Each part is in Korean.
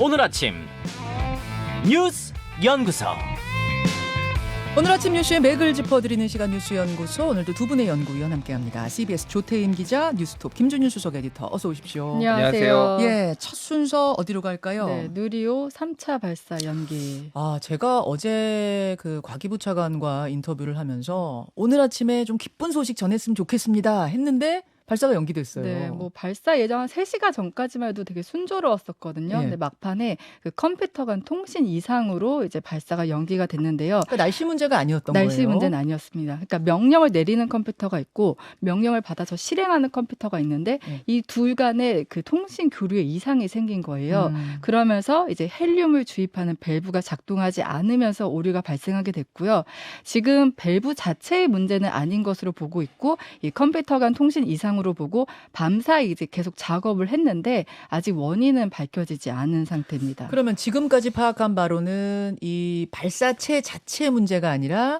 오늘 아침 뉴스 연구소. 오늘 아침 뉴스의 맥을 짚어드리는 시간 뉴스연구소. 오늘도 두 분의 연구위원 함께합니다. CBS 조태임 기자, 뉴스톱 김준윤 수석 에디터, 어서 오십시오. 안녕하세요. 예, 첫 순서 어디로 갈까요? 네, 누리호 3차 발사 연기. 제가 어제 그 과기부 차관과 인터뷰를 하면서 오늘 아침에 좀 기쁜 소식 전했으면 좋겠습니다 했는데 발사가 연기됐어요. 네, 뭐 발사 예정 한 3시간 전까지만 해도 되게 순조로웠었거든요. 예. 근데 막판에 그 컴퓨터 간 통신 이상으로 이제 발사가 연기가 됐는데요. 그러니까 날씨 문제가 아니었던 날씨 거예요. 문제는 아니었습니다. 그러니까 명령을 내리는 컴퓨터가 있고 명령을 받아서 실행하는 컴퓨터가 있는데 이 둘 간의 그 통신 교류에 이상이 생긴 거예요. 그러면서 이제 헬륨을 주입하는 밸브가 작동하지 않으면서 오류가 발생하게 됐고요. 지금 밸브 자체의 문제는 아닌 것으로 보고 있고 이 컴퓨터 간 통신 이상으로 보고 밤사이 이제 계속 작업을 했는데 아직 원인은 밝혀지지 않은 상태입니다. 그러면 지금까지 파악한 바로는 이 발사체 자체의 문제가 아니라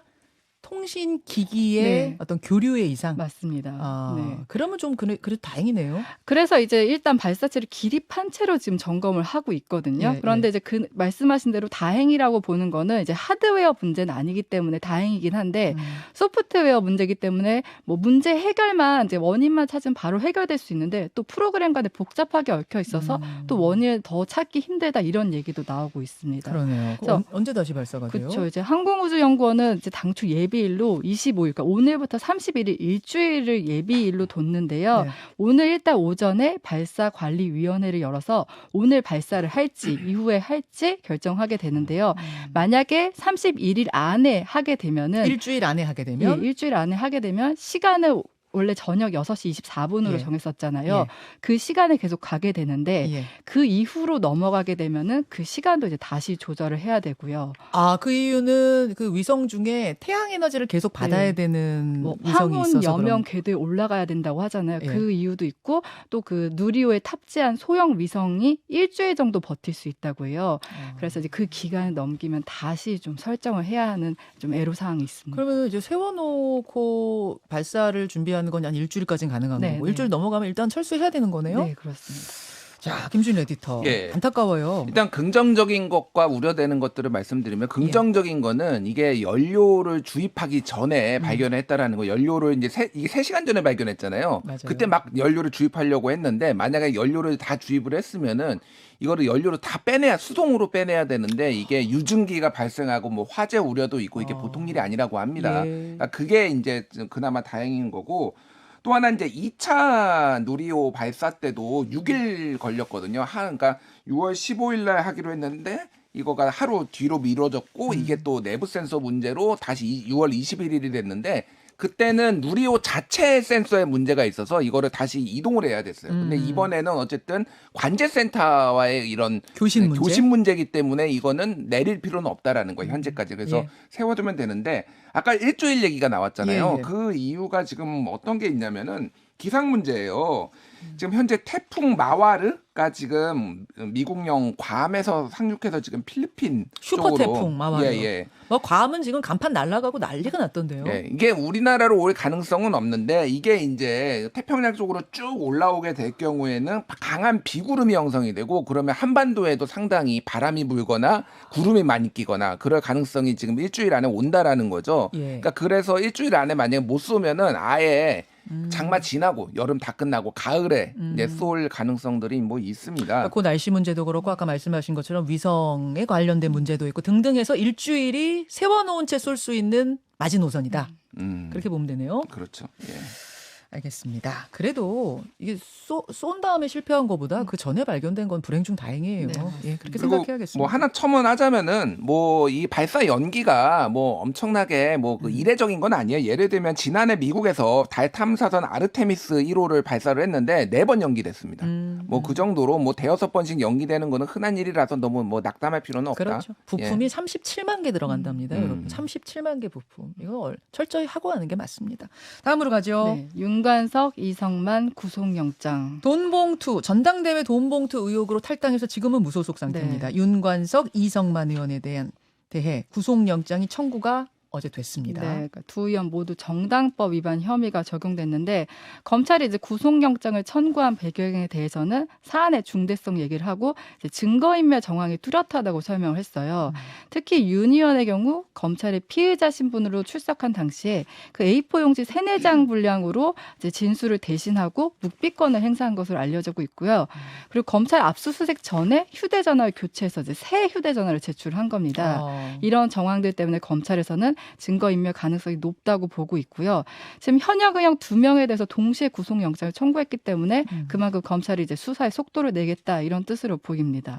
통신 기기의 네. 어떤 교류의 이상. 맞습니다. 네. 그러면 좀 그래도 다행이네요. 그래서 이제 일단 발사체를 기립한 채로 지금 점검을 하고 있거든요. 예, 그런데 이제 그 말씀하신 대로 다행이라고 보는 거는 이제 하드웨어 문제는 아니기 때문에 다행이긴 한데 소프트웨어 문제이기 때문에 뭐 문제 해결만 이제 원인만 찾으면 바로 해결될 수 있는데 또 프로그램 간에 복잡하게 얽혀 있어서 또 원인을 더 찾기 힘들다 이런 얘기도 나오고 있습니다. 그러네요. 그래서 언제 다시 발사가 돼요? 그렇죠. 이제 항공우주연구원은 이제 당초 예비일로 25일, 그러니까 오늘부터 31일 일주일을 예비일로 뒀는데요. 네. 오늘 일단 오전에 발사관리위원회를 열어서 오늘 발사를 할지 이후에 할지 결정하게 되는데요. 만약에 31일 안에 하게 되면은 일주일 안에 하게 되면 일주일 안에 하게 되면 시간을 원래 저녁 6시 24분으로 예. 정했었잖아요. 예. 그 시간에 계속 가게 되는데 예. 그 이후로 넘어가게 되면은 그 시간도 이제 다시 조절을 해야 되고요. 그 이유는 그 위성 중에 태양 에너지를 계속 받아야 네. 되는 뭐 위성이 황혼 있어서 여명 그런. 궤도에 올라가야 된다고 하잖아요. 예. 그 이유도 있고 또 그 누리호에 탑재한 소형 위성이 일주일 정도 버틸 수 있다고 해요. 그래서 이제 그 기간을 넘기면 다시 좀 설정을 해야 하는 좀 애로사항이 있습니다. 그러면 이제 세워놓고 발사를 준비하는 건 한 일주일까지는 가능한 네, 거고 네. 일주일 넘어가면 일단 철수해야 되는 거네요. 네, 그렇습니다. 자, 김준 에디터. 예. 안타까워요. 일단 긍정적인 것과 우려되는 것들을 말씀드리면 긍정적인 거는 이게 연료를 주입하기 전에 발견했다라는 거. 연료를 이제 이게 3시간 전에 발견했잖아요. 맞아요. 그때 막 연료를 주입하려고 했는데 만약에 연료를 다 주입을 했으면은 이거를 연료를 다 빼내야 수동으로 빼내야 되는데 이게 유증기가 발생하고 뭐 화재 우려도 있고 이게 보통 일이 아니라고 합니다. 예. 그러니까 그게 이제 그나마 다행인 거고 또 하나 이제 2차 누리호 발사 때도 6일 걸렸거든요. 그러니까 6월 15일 날 하기로 했는데 이거가 하루 뒤로 미뤄졌고 이게 또 내부 센서 문제로 다시 6월 21일이 됐는데 그때는 누리호 자체 센서에 문제가 있어서 이거를 다시 이동을 해야 됐어요. 근데 이번에는 어쨌든 관제센터와의 이런 교신 문제? 문제이기 때문에 이거는 내릴 필요는 없다라는 거예요. 현재까지. 그래서 예. 세워두면 되는데 아까 일주일 얘기가 나왔잖아요. 예, 예. 그 이유가 지금 어떤 게 있냐면은 기상 문제예요. 지금 현재 태풍 마와르가 지금 미국령 괌에서 상륙해서 지금 필리핀 슈퍼 쪽으로 태풍 마와르. 예. 뭐 괌은 지금 간판 날아가고 난리가 났던데요. 예, 이게 우리나라로 올 가능성은 없는데 이게 이제 태평양 쪽으로 쭉 올라오게 될 경우에는 강한 비구름이 형성이 되고 그러면 한반도에도 상당히 바람이 불거나 구름이 많이 끼거나 그럴 가능성이 지금 일주일 안에 온다라는 거죠. 예. 그러니까 그래서 일주일 안에 만약에 못 쏘면은 아예 장마 지나고 여름 다 끝나고 가을에 이제 쏠 가능성들이 뭐 있습니다. 그 날씨 문제도 그렇고 아까 말씀하신 것처럼 위성에 관련된 문제도 있고 등등해서 일주일이 세워놓은 채 쏠 수 있는 마지노선이다. 그렇게 보면 되네요. 그렇죠. 예. 알겠습니다. 그래도 이게 쏜 다음에 실패한 것보다 그 전에 발견된 건 불행 중 다행이에요. 네, 예, 그렇게 그리고 생각해야겠습니다. 뭐 하나 첨언하자면은 뭐 이 발사 연기가 뭐 엄청나게 뭐 그 이례적인 건 아니에요. 예를 들면 지난해 미국에서 달 탐사선 아르테미스 1호를 발사를 했는데 4번 연기됐습니다. 뭐 그 정도로 뭐 대여섯 번씩 연기되는 거는 흔한 일이라서 너무 뭐 낙담할 필요는 없다. 그렇죠. 부품이 37만 개 들어간답니다. 여러분. 37만 개 부품. 이거 철저히 하고 하는 게 맞습니다. 다음으로 가죠. 네, 윤관석, 이성만 구속영장. 돈봉투, 전당대회 돈봉투 의혹으로 탈당해서 지금은 무소속 상태입니다. 네. 윤관석, 이성만 의원에 대해 구속영장이 청구가 어제 됐습니다. 네, 그러니까 두 의원 모두 정당법 위반 혐의가 적용됐는데 검찰이 이제 구속영장을 청구한 배경에 대해서는 사안의 중대성 얘기를 하고 이제 증거인멸 정황이 뚜렷하다고 설명을 했어요. 특히 윤 의원의 경우 검찰의 피의자 신분으로 출석한 당시에 그 A4 용지 3-4장 분량으로 이제 진술을 대신하고 묵비권을 행사한 것으로 알려지고 있고요. 그리고 검찰 압수수색 전에 휴대전화를 교체해서 이제 새 휴대전화를 제출한 겁니다. 이런 정황들 때문에 검찰에서는 증거인멸 가능성이 높다고 보고 있고요. 지금 현역 의원 2명에 대해서 동시에 구속영장을 청구했기 때문에 그만큼 검찰이 이제 수사에 속도를 내겠다 이런 뜻으로 보입니다.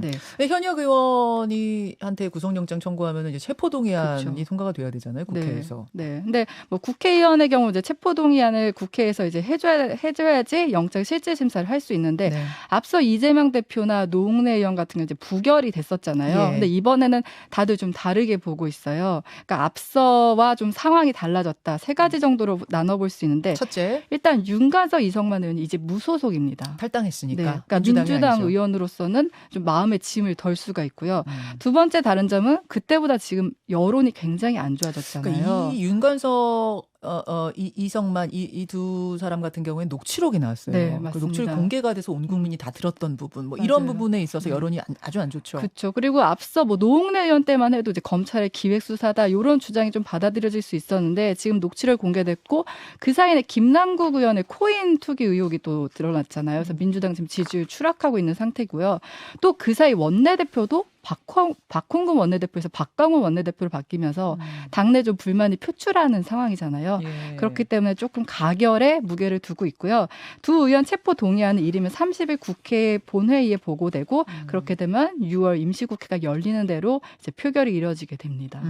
네. 근데 현역 의원이한테 구속영장 청구하면 이제 체포동의안이 그렇죠. 통과가 돼야 되잖아요, 국회에서. 네. 근데 뭐 국회의원의 경우 이제 체포동의안을 국회에서 이제 해줘야지 영장 실질 심사를 할 수 있는데 네. 앞서 이재명 대표나 노웅래 의원 같은 경우 이제 부결이 됐었잖아요. 예. 근데 이번에는 다들 좀 다르게 보고 있어요. 그러니까 앞서와 좀 상황이 달라졌다. 3가지 정도로 나눠볼 수 있는데 첫째, 일단 윤관석 이성만 의원이 이제 무소속입니다. 탈당했으니까. 네, 그러니까 민주당 의원으로서는 좀 마음의 짐을 덜 수가 있고요. 두 번째 다른 점은 그때보다 지금 여론이 굉장히 안 좋아졌잖아요. 그러니까 이 윤관석 이성만 이 두 사람 같은 경우에 녹취록이 나왔어요. 네, 그 맞습니다. 녹취록 공개가 돼서 온 국민이 다 들었던 부분, 뭐 이런 맞아요. 부분에 있어서 여론이 아주 안 좋죠. 그렇죠. 그리고 앞서 뭐 노웅래 의원 때만 해도 이제 검찰의 기획 수사다 이런 주장이 좀 받아들여질 수 있었는데 지금 녹취록 공개됐고 그 사이에 김남국 의원의 코인 투기 의혹이 또 드러났잖아요. 그래서 민주당 지금 지지율 추락하고 있는 상태고요. 또 그 사이 원내대표도 박홍근 원내대표에서 박강훈 원내대표로 바뀌면서 당내 좀 불만이 표출하는 상황이잖아요. 예. 그렇기 때문에 조금 가결에 무게를 두고 있고요. 두 의원 체포 동의안은 이르면 30일 국회 본회의에 보고되고 그렇게 되면 6월 임시국회가 열리는 대로 이제 표결이 이뤄지게 됩니다.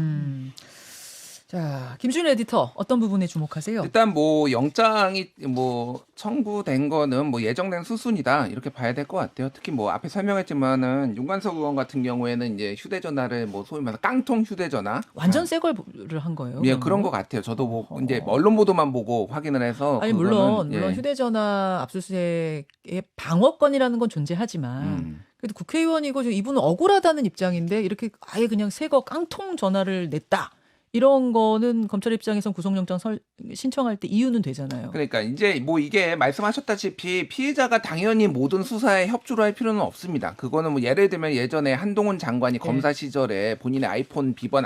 자, 김준 에디터 어떤 부분에 주목하세요? 일단 뭐 영장이 뭐 청구된 거는 뭐 예정된 수순이다 이렇게 봐야 될 것 같아요. 특히 뭐 앞에 설명했지만은 윤관석 의원 같은 경우에는 이제 휴대전화를 뭐 소위 말해서 깡통 휴대전화 완전 새 거를 한 거예요. 예, 그런 것 같아요. 저도 뭐 이제 언론 보도만 보고 확인을 해서 아니 그거는, 물론 휴대전화 압수수색의 방어권이라는 건 존재하지만 그래도 국회의원이고 지금 이분은 억울하다는 입장인데 이렇게 아예 그냥 새 거 깡통 전화를 냈다. 이런 거는 검찰 입장에선 구속영장 신청할 때 이유는 되잖아요. 그러니까 이제 뭐 이게 말씀하셨다시피 피해자가 당연히 모든 수사에 협조를 할 필요는 없습니다. 그거는 뭐 예를 들면 예전에 한동훈 장관이 검사 시절에 본인의 아이폰 비번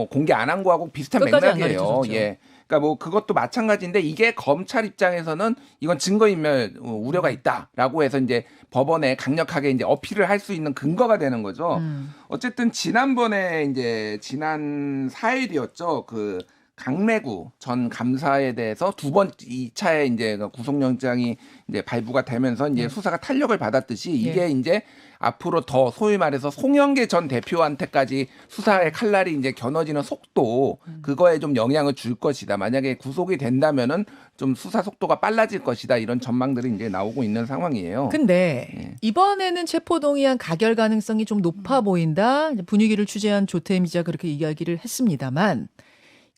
공개 안 한 거하고 비슷한 끝까지 안 맥락이에요. 가르쳐줬죠. 예. 그러니까 뭐 그것도 마찬가지인데 이게 검찰 입장에서는 이건 증거인멸 우려가 있다라고 해서 이제 법원에 강력하게 이제 어필을 할 수 있는 근거가 되는 거죠. 어쨌든 지난번에 이제 지난 4일이었죠. 그 강매구 전 감사에 대해서 2차에 이제 구속영장이 이제 발부가 되면서 이제 수사가 탄력을 받았듯이 이게 이제 앞으로 더 소위 말해서 송영계 전 대표한테까지 수사의 칼날이 이제 겨눠지는 속도 그거에 좀 영향을 줄 것이다. 만약에 구속이 된다면은 좀 수사 속도가 빨라질 것이다. 이런 전망들이 이제 나오고 있는 상황이에요. 근데 이번에는 체포동의안 가결 가능성이 좀 높아 보인다. 분위기를 취재한 조태임 기자 그렇게 이야기를 했습니다만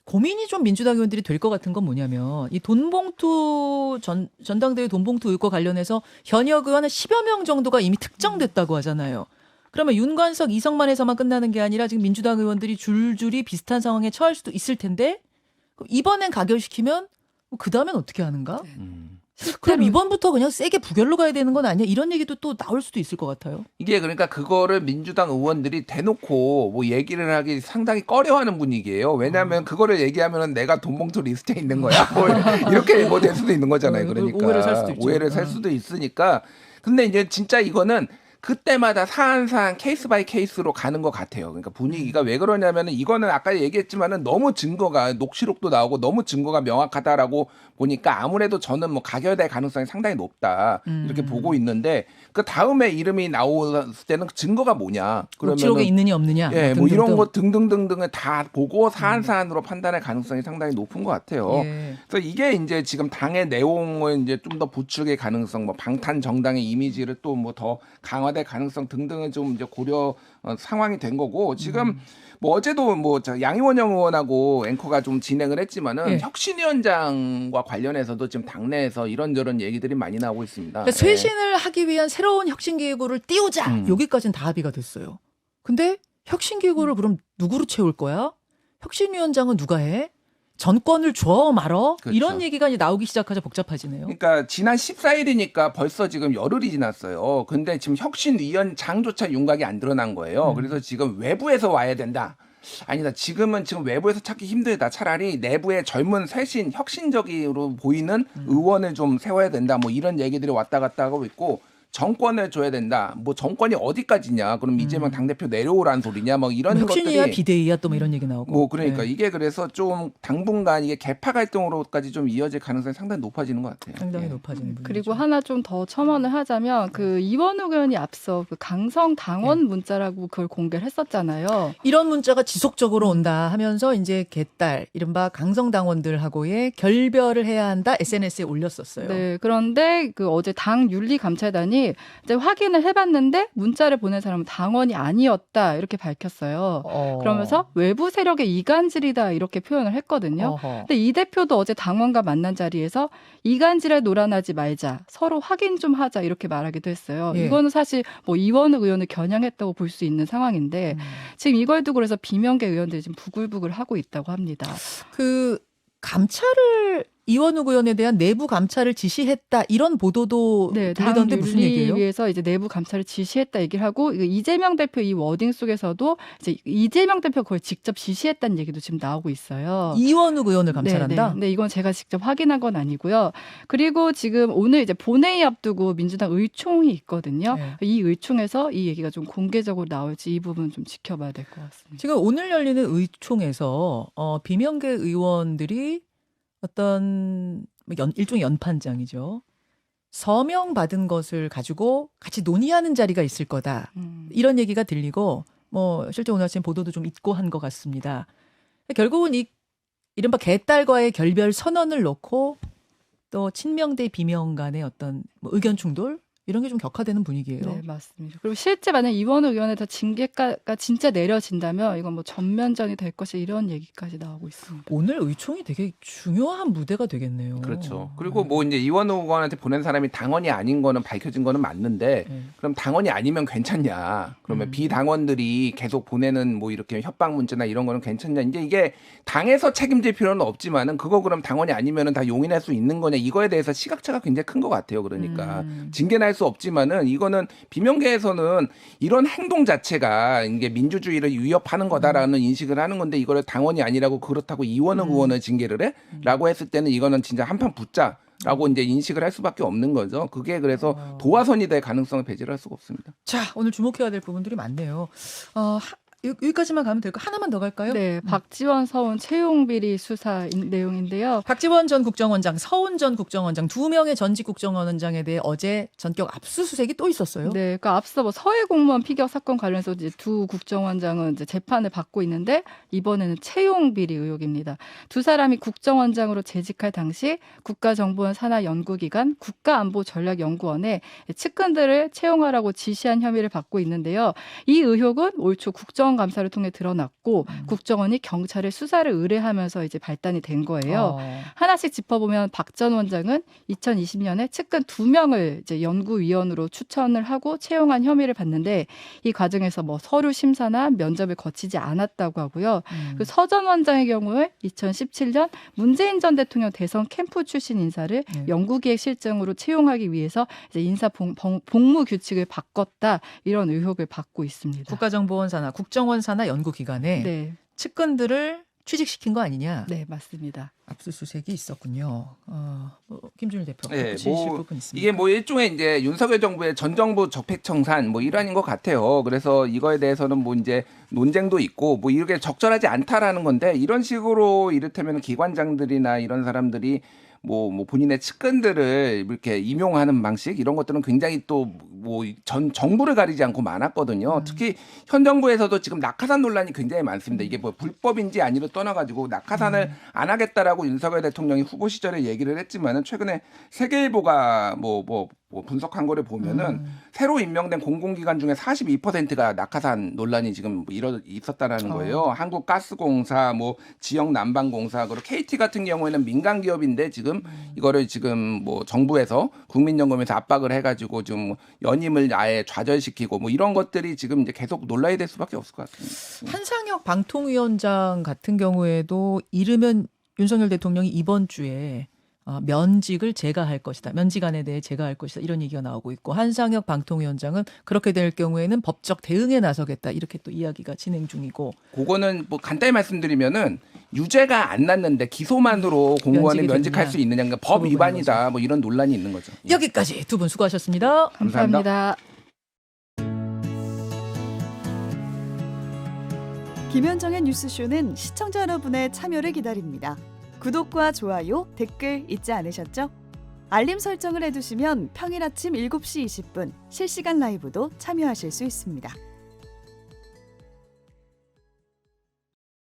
고민이 좀 민주당 의원들이 될 것 같은 건 뭐냐면 이 돈봉투 전당대회 돈봉투 의혹과 관련해서 현역 의원 한 10여 명 정도가 이미 특정됐다고 하잖아요. 그러면 윤관석, 이성만에서만 끝나는 게 아니라 지금 민주당 의원들이 줄줄이 비슷한 상황에 처할 수도 있을 텐데 이번엔 가결시키면 그 다음엔 어떻게 하는가? 그럼 이번부터 그냥 세게 부결로 가야 되는 건 아니야? 이런 얘기도 또 나올 수도 있을 것 같아요. 이게 그러니까 그거를 민주당 의원들이 대놓고 뭐 얘기를 하기 상당히 꺼려하는 분위기예요. 왜냐하면 그거를 얘기하면은 내가 돈봉투 리스트에 있는 거야. 뭐 이렇게 뭐 될 수도 있는 거잖아요. 그러니까 오해를 살 수도 있죠. 오해를 살 수도 있으니까. 근데 이제 진짜 이거는 그때마다 사안 케이스 바이 케이스로 가는 것 같아요. 그러니까 분위기가 왜 그러냐면은 이거는 아까 얘기했지만은 너무 증거가 녹취록도 나오고 너무 증거가 명확하다라고 보니까 아무래도 저는 뭐 가결될 가능성이 상당히 높다 이렇게 보고 있는데 그 다음에 이름이 나왔을 때는 증거가 뭐냐? 녹취록에 있느냐 없느냐? 예, 등등등. 뭐 이런 거 등등등등을 다 보고 사안으로 판단할 가능성이 상당히 높은 것 같아요. 예. 그래서 이게 이제 지금 당의 내용을 이제 좀 더 부추길 가능성, 뭐 방탄 정당의 이미지를 또 뭐 더 강화될 가능성 등등을 좀 이제 고려 상황이 된 거고 지금 뭐 어제도 뭐 양이원영 의원하고 앵커가 좀 진행을 했지만은 혁신위원장과 관련해서도 지금 당내에서 이런저런 얘기들이 많이 나오고 있습니다. 그러니까 쇄신을 하기 위한 새로운 혁신기구를 띄우자. 여기까지는 다 합의가 됐어요. 근데 혁신기구를 그럼 누구로 채울 거야? 혁신위원장은 누가 해? 전권을 줘 말어? 그렇죠. 이런 얘기가 이제 나오기 시작하자 복잡해지네요. 그러니까 지난 14일이니까 벌써 지금 열흘이 지났어요. 근데 지금 혁신위원장조차 윤곽이 안 드러난 거예요. 그래서 지금 외부에서 와야 된다. 아니다. 지금 외부에서 찾기 힘들다. 차라리 내부의 젊은 쇄신 혁신적으로 보이는 의원을 좀 세워야 된다. 뭐 이런 얘기들이 왔다 갔다 하고 있고 정권을 줘야 된다. 뭐 정권이 어디까지냐? 그럼 이재명 당대표 내려오라는 소리냐? 뭐 이런 혁신이야 것들이 비대위야 또 뭐 이런 얘기 나오고. 뭐 그러니까 네. 이게 그래서 좀 당분간 이게 개파 갈등으로까지 좀 이어질 가능성이 상당히 높아지는 것 같아요. 상당히 예. 높아지는 분이죠. 그리고 하나 좀 더 첨언을 하자면 그 이원욱 의원이 앞서 그 강성 당원 문자라고 그걸 공개를 했었잖아요. 이런 문자가 지속적으로 온다 하면서 이제 개딸 이른바 강성당원들하고의 결별을 해야 한다 SNS에 올렸었어요. 네, 그런데 그 어제 당 윤리감찰단이 이제 확인을 해봤는데 문자를 보낸 사람은 당원이 아니었다 이렇게 밝혔어요. 그러면서 외부 세력의 이간질이다 이렇게 표현을 했거든요. 어허. 근데 이 대표도 어제 당원과 만난 자리에서 이간질에 놀아나지 말자, 서로 확인 좀 하자 이렇게 말하기도 했어요. 예. 이거는 사실 뭐 이원욱 의원을 겨냥했다고 볼 수 있는 상황인데 지금 이걸 두고 그래서 비명계 의원들이 지금 부글부글 하고 있다고 합니다. 그 감찰을 이원욱 의원에 대한 내부 감찰을 지시했다 이런 보도도 네, 들리던데 무슨 얘기예요? 위해서 이제 내부 감찰을 지시했다 얘기를 하고 이거 이재명 대표 이 워딩 속에서도 이제 이재명 대표 그걸 직접 지시했다는 얘기도 지금 나오고 있어요. 이원욱 의원을 감찰한다? 네, 근데 이건 제가 직접 확인한 건 아니고요. 그리고 지금 오늘 이제 본회의 앞두고 민주당 의총이 있거든요. 네. 이 의총에서 이 얘기가 좀 공개적으로 나올지 이 부분 좀 지켜봐야 될 것 같습니다. 지금 오늘 열리는 의총에서 비명계 의원들이 어떤 일종의 연판장이죠. 서명 받은 것을 가지고 같이 논의하는 자리가 있을 거다. 이런 얘기가 들리고 뭐 실제 오늘 아침 보도도 좀 있고 한 것 같습니다. 결국은 이른바 개딸과의 결별 선언을 놓고 또 친명 대 비명 간의 어떤 뭐 의견 충돌 이런 게 좀 격화되는 분위기예요. 네, 맞습니다. 그리고 실제 만약 이원욱 의원에 다 징계가 진짜 내려진다면 이건 뭐 전면전이 될 것이 이런 얘기까지 나오고 있습니다. 오늘 의총이 되게 중요한 무대가 되겠네요. 그렇죠. 그리고 뭐 이제 이원욱 의원한테 보낸 사람이 당원이 아닌 거는 밝혀진 거는 맞는데 그럼 당원이 아니면 괜찮냐? 그러면 비당원들이 계속 보내는 뭐 이렇게 협박 문자나 이런 거는 괜찮냐? 이제 이게 당에서 책임질 필요는 없지만은 그거 그럼 당원이 아니면은 다 용인할 수 있는 거냐? 이거에 대해서 시각차가 굉장히 큰 것 같아요. 그러니까 징계는 할 수 없지만은 이거는 비명계에서는 이런 행동 자체가 이게 민주주의를 위협하는 거다라는 인식을 하는 건데 이거를 당원이 아니라고 그렇다고 이원욱 의원을 징계를 해? 라고 했을 때는 이거는 진짜 한판 붙자. 라고 이제 인식을 할 수밖에 없는 거죠. 그게 그래서 도화선이 될 가능성을 배제할 수가 없습니다. 자, 오늘 주목해야 될 부분들이 많네요. 여기까지만 가면 될까? 하나만 더 갈까요? 네, 박지원 서훈 채용 비리 수사 내용인데요. 박지원 전 국정원장, 서훈 전 국정원장 두 명의 전직 국정원장에 대해 어제 전격 압수수색이 또 있었어요. 네, 그러니까 앞서 뭐 서해 공무원 피격 사건 관련해서 이제 두 국정원장은 이제 재판을 받고 있는데 이번에는 채용 비리 의혹입니다. 두 사람이 국정원장으로 재직할 당시 국가정보원 산하 연구기관 국가안보전략연구원에 측근들을 채용하라고 지시한 혐의를 받고 있는데요. 이 의혹은 올 초 국정감사를 통해 드러났고 국정원이 경찰에 수사를 의뢰하면서 이제 발단이 된 거예요. 하나씩 짚어보면 박 전 원장은 2020년에 측근 2명을 이제 연구위원으로 추천을 하고 채용한 혐의를 받는데 이 과정에서 뭐 서류 심사나 면접을 거치지 않았다고 하고요. 그 서 전 원장의 경우에 2017년 문재인 전 대통령 대선 캠프 출신 인사를 연구기획실장으로 채용하기 위해서 이제 인사 복무 규칙을 바꿨다 이런 의혹을 받고 있습니다. 국가정보원 산하, 국정원 산하 연구기관에 네, 측근들을 취직시킨 거 아니냐? 네 맞습니다. 압수수색이 있었군요. 김준일 대표, 네, 덧붙이실 뭐 부분 있습니까? 이게 뭐 일종의 이제 윤석열 정부의 전 정부 적폐청산 뭐 일환인 것 같아요. 그래서 이거에 대해서는 뭐 이제 논쟁도 있고 뭐 이렇게 적절하지 않다라는 건데 이런 식으로 이를테면 기관장들이나 이런 사람들이 뭐 본인의 측근들을 이렇게 임용하는 방식 이런 것들은 굉장히 또 뭐 전 정부를 가리지 않고 많았거든요. 특히 현 정부에서도 지금 낙하산 논란이 굉장히 많습니다. 이게 뭐 불법인지 아니로 떠나가지고 낙하산을 안 하겠다라고 윤석열 대통령이 후보 시절에 얘기를 했지만은 최근에 세계일보가 뭐 뭐 분석한 거를 보면은 새로 임명된 공공기관 중에 42%가 낙하산 논란이 지금 있었다라는 거예요. 한국가스공사, 뭐 지역난방공사, 그리고 KT 같은 경우에는 민간 기업인데 지금 이거를 지금 뭐 정부에서 국민연금에서 압박을 해가지고 좀 연임을 아예 좌절시키고 뭐 이런 것들이 지금 이제 계속 논란이 될 수밖에 없을 것 같습니다. 한상혁 방통위원장 같은 경우에도 이르면 윤석열 대통령이 이번 주에 면직을 제거할 것이다. 면직안에 대해 제거할 것이다. 이런 얘기가 나오고 있고 한상혁 방통위원장은 그렇게 될 경우에는 법적 대응에 나서겠다. 이렇게 또 이야기가 진행 중이고. 그거는 뭐 간단히 말씀드리면은 유죄가 안 났는데 기소만으로 공무원을 면직할 수 있느냐, 그러니까 법 위반이다. 뭐 이런 논란이 있는 거죠. 여기까지 두 분 수고하셨습니다. 감사합니다. 김현정의 뉴스쇼는 시청자 여러분의 참여를 기다립니다. 구독과 좋아요, 댓글 잊지 않으셨죠? 알림 설정을 해두시면 평일 아침 7시 20분 실시간 라이브도 참여하실 수 있습니다.